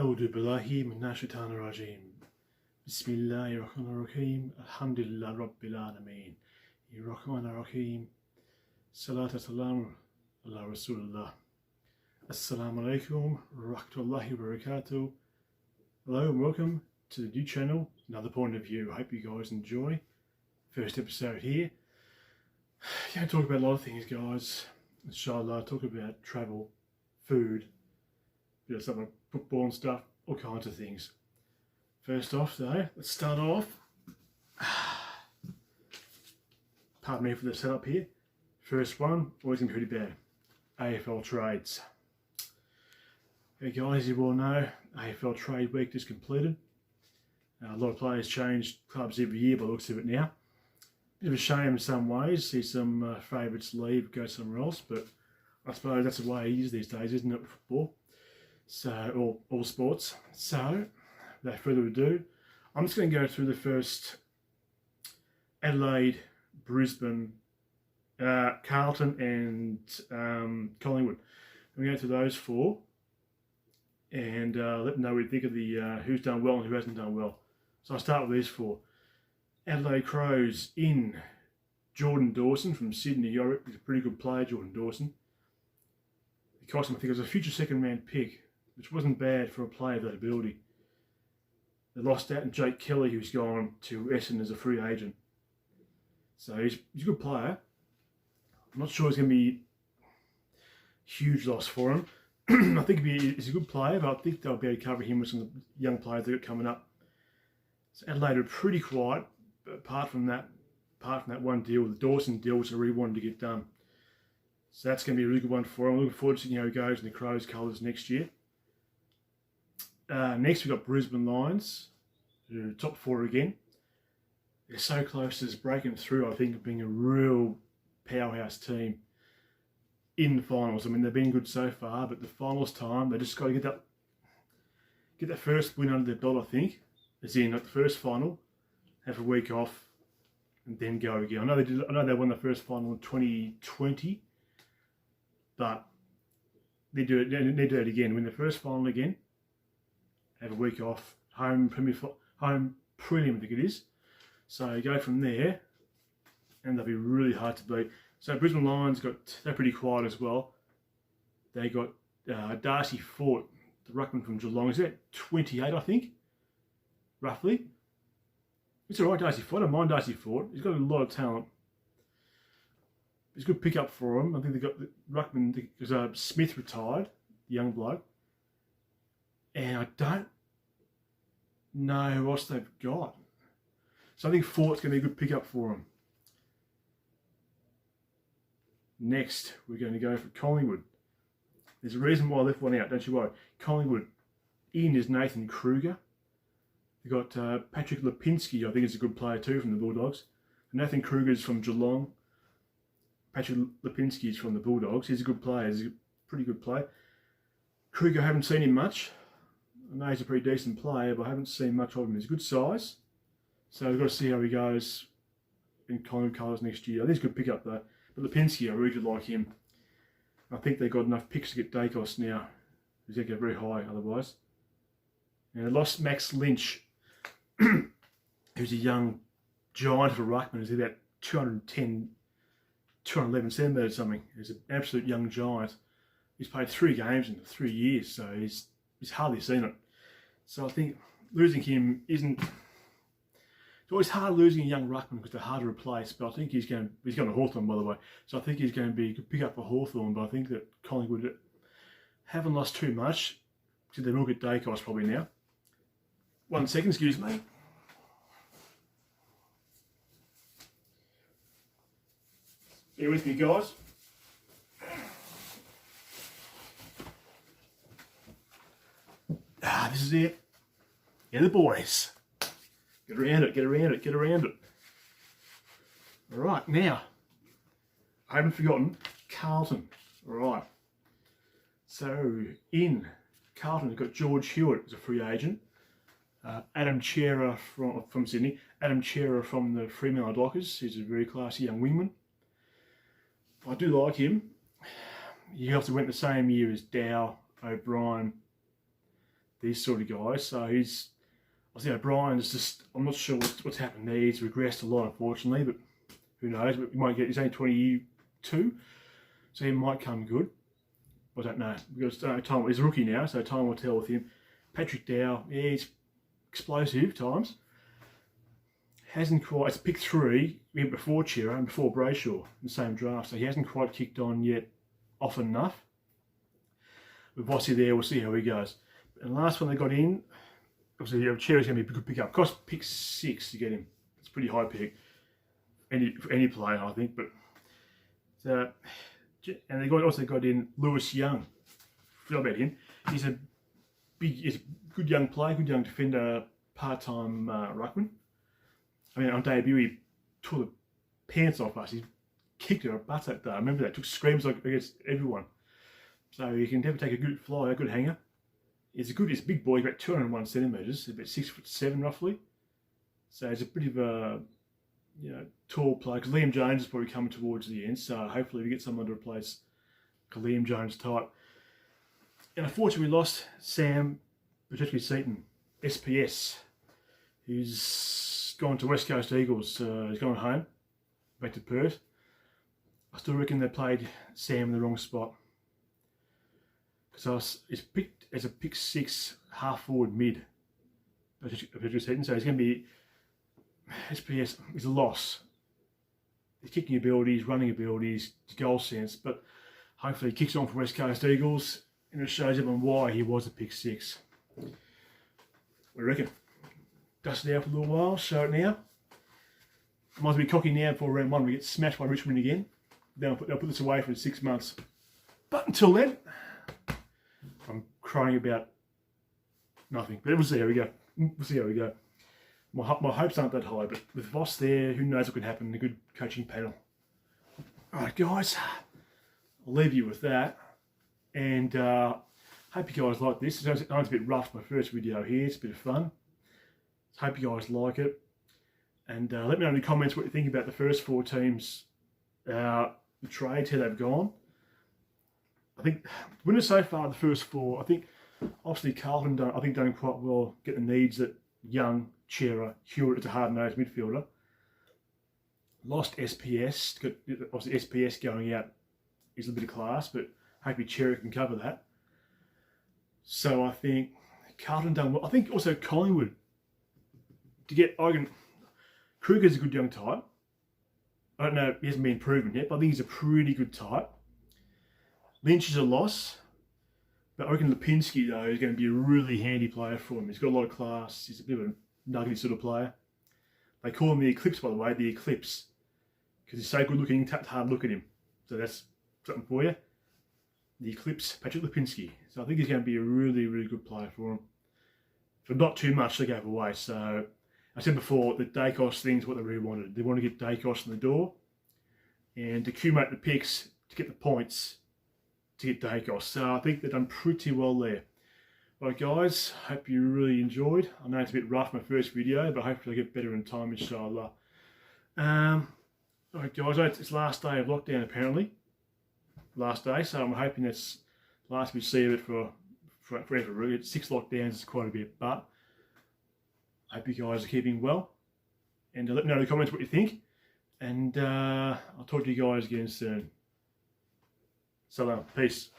أعوذ بالله من الشيطان الرجيم بسم الله الرحمن الرحيم الحمد لله رب العالمين الرحمن الرحيم صلاة والسلام على رسول الله Assalamu alaikum rahmatullahi wabarakatuh. Hello and welcome to the new channel, Another Point of View. I hope you guys enjoy. First episode here. Yeah, I talk about a lot of things, guys. Inshallah, talk about travel, food, bit of something, football and stuff, all kinds of things. First off though, let's start off. Pardon me for the setup here. First one, always going to be pretty bad. AFL trades. Okay guys, you all know, AFL trade week just completed. A lot of players change clubs every year by the looks of it now. Bit of a shame in some ways, see some favourites leave, go somewhere else, but I suppose that's the way it is these days, isn't it, football? So, all sports. So, without further ado, I'm just going to go through the first Adelaide, Brisbane, Carlton and Collingwood. I'm going to go through those four and let them know what you think of the who's done well and who hasn't done well. So I'll start with these four. Adelaide Crows in Jordan Dawson from Sydney. He's a pretty good player, Jordan Dawson. It cost him, I think it was a future second round pick, which wasn't bad for a player of that ability. They lost out on Jake Kelly, who's gone to Essendon as a free agent. So he's a good player. I'm not sure it's going to be a huge loss for him. I think he's a good player, but I think they'll be able to cover him with some young players they've got coming up. So Adelaide are pretty quiet, but apart from that one deal, the Dawson deal, which I really wanted to get done. So that's going to be a really good one for him. I'm looking forward to seeing how he goes in the Crows colours next year. Next we've got Brisbane Lions, who are top four again. They're so close to breaking through, I think, of being a real powerhouse team in the finals. I mean, they've been good so far, but the finals time, they just got to get that first win under their belt, I think. As in, at the first final, have a week off, and then go again. I know they won the first final in 2020, but they need to do it again. Win the first final again, have a week off, home prelim, I think it is. So go from there, and they'll be really hard to beat. So Brisbane Lions they're pretty quiet as well. They got Darcy Fort, the ruckman from Geelong. Is that 28, I think, roughly? It's all right, Darcy Fort. I don't mind Darcy Fort. He's got a lot of talent. It's a good pickup for him. I think they got the ruckman because Smith retired, the young bloke, and I don't know who else they've got. So I think Fort's going to be a good pickup for him. Next, we're going to go for Collingwood. There's a reason why I left one out, don't you worry. Collingwood, in is Nathan Kruger. They've got Patrick Lipinski, I think is a good player too, from the Bulldogs. Nathan Kruger's from Geelong. Patrick Lipinski is from the Bulldogs. He's a good player. He's a pretty good player. Kruger, I haven't seen him much. I know he's a pretty decent player, but I haven't seen much of him. He's a good size. So we've got to see how he goes in Collingwood colours next year. I think he's a good pickup though. But Lipinski, I really like him. I think they've got enough picks to get Dacos now. He's going to go very high otherwise. And they lost Max Lynch, who's a young giant of a ruckman. He's about 210, 211 centimetres or something. He's an absolute young giant. He's played 3 games in 3 years, so he's hardly seen it. So I think losing him isn't... It's always hard losing a young ruckman because they're hard to replace, but I think he's going to Hawthorn, by the way. So I think he's going to be a good pick up for Hawthorn, but I think that Collingwood haven't lost too much, so they will get Dacos probably now. 1 second, excuse me. Bear with me, guys. This is it. Yeah, the boys. Get around it, get around it, get around it. Alright, now, I haven't forgotten Carlton. Alright. So, in Carlton, we've got George Hewitt as a free agent. Adam Chera from Sydney. Adam Chera from the Fremantle Dockers. He's a very classy young wingman. I do like him. He also went the same year as Dow, O'Brien, these sort of guys. So he's, I think O'Brien's just, I'm not sure what's happened there. He's regressed a lot, unfortunately, but who knows? But he might get, he's only 22, so he might come good. I don't know, because time, he's a rookie now, so time will tell with him. Patrick Dow, yeah, he's explosive times. Hasn't quite, it's pick 3, we went before Chiro and before Brayshaw in the same draft, so he hasn't quite kicked on yet often enough. With Vossi there, we'll see how he goes. And the last one they got in, obviously Chiro's going to be a good pickup. Cost pick 6 to get him. It's a pretty high pick. For any player, I think. But and they also got in Lewis Young. Forgot about him. He's a good young player, good young defender, part-time ruckman. I mean, on debut he tore the pants off us. He kicked our butts that day. I remember that. Took screams like against everyone. So he can definitely take a good flyer, a good hanger. He's a big boy, about 201 centimetres, about 6'7" roughly. So he's a bit of a tall player, because Liam Jones is probably coming towards the end, so hopefully we get someone to replace a Liam Jones type. And unfortunately we lost Sam Seaton, SPS, who's gone to West Coast Eagles. He's gone home, back to Perth. I still reckon they played Sam in the wrong spot, because he's picked as a pick 6 half forward mid, Seaton, so he's going to be, SPS is a loss. His kicking abilities, running abilities, his goal sense, but hopefully he kicks on for West Coast Eagles and it shows everyone why he was a pick 6. We reckon. Dust it out for a little while, show it now. Might as well be cocky now before round 1 we get smashed by Richmond again. Then they'll put this away for 6 months. But until then, I'm crying about nothing. But we'll see how we go. We'll see how we go. My hopes aren't that high, but with Voss there, who knows what can happen in a good coaching panel. Alright guys, I'll leave you with that. And hope you guys like this. I know it's a bit rough, my first video here. It's a bit of fun. Hope you guys like it. And let me know in the comments what you think about the first 4 teams, the trades, how they've gone. I think winners so far, the first 4, I think obviously Carlton done quite well, get the needs that Young, Chera, Hewitt is a hard-nosed midfielder. Lost SPS, got obviously SPS going out is a bit of class, but hopefully Chera can cover that. So I think Carlton done well. I think also Collingwood, to get, Kruger's a good young type. I don't know, he hasn't been proven yet, but I think he's a pretty good type. Lynch is a loss, but I reckon Lipinski, though, is going to be a really handy player for him. He's got a lot of class. He's a bit of a nuggety sort of player. They call him the Eclipse, by the way, the Eclipse, because he's so good looking, it's hard to look at him. So that's something for you. The Eclipse, Patrick Lipinski. So I think he's going to be a really, really good player for him. For not too much to go away. So I said before, the Dacos thing's what they really wanted. They want to get Dacos in the door and accumulate the picks to get the points to get Dacos. So I think they've done pretty well there. Right guys, hope you really enjoyed. I know it's a bit rough, my first video, but hopefully I'll get better in time, inshallah. Alright guys, it's last day of lockdown apparently. Last day, so I'm hoping that's last we see of it for forever. Really. 6 lockdowns is quite a bit, but I hope you guys are keeping well. And let me know in the comments what you think. And I'll talk to you guys again soon. Salam. Peace.